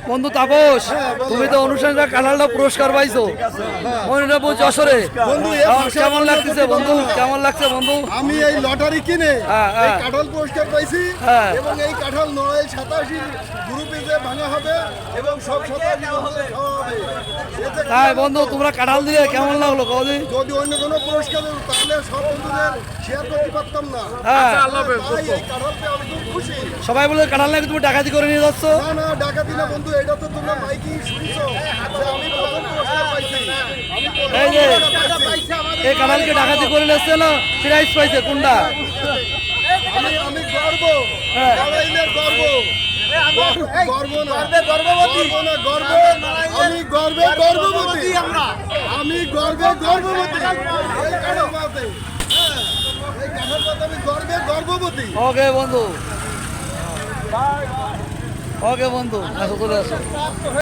বন্ধু তাপস, তুমি তো অনুষ্ঠানটা কানালটা পুরস্কার পাইছো মনিরামপুর যশোরে। কেমন লাগতেছে বন্ধু, কেমন লাগছে বন্ধু? আমি এই লটারি কিনে এই কাঁঠাল পুরস্কার পাইছি এবং এই কাঁঠাল 987 গ্রুপে যে ভাঙা হবে এবং সব 87 খাওয়া হবে। তাই বন্ধু, তোমরা কাঁঠাল দিয়ে কেমন লাগলো কদি? যদি অন্য কোনো পুরস্কার দিত তাহলে সব বন্ধুদের শেয়ার করতে পারতাম না। তাই এই কাঁঠাল পেয়ে আমি খুব খুশি। সবাই বলে কাঁঠাল নাকি তুমি ডাকাতি করে নিয়ে যাচ্ছ? না না, ডাকাতি না বন্ধু, এটা তো তোমরা মাইকিং শুনছো যে আমি প্রথম পুরস্কার পাইছি। এই যে এই কাঁঠালকে ডাকাতি করে নিচ্ছে না, প্রাইজ পাইছে কোনটা? আমি গর্ব, নারায়ণের গর্ব, গর্ব না, গর্ববতী না, গর্ব, আমি গর্বে গর্ববতী, আমি গর্বে গর্ববতী, এই কাঁঠাল পাতে, এই কাঁঠাল পাতে আমি গর্বে গর্ববতী। ওকে বন্ধু, ওকে বন্ধু, আসো চলে আসো।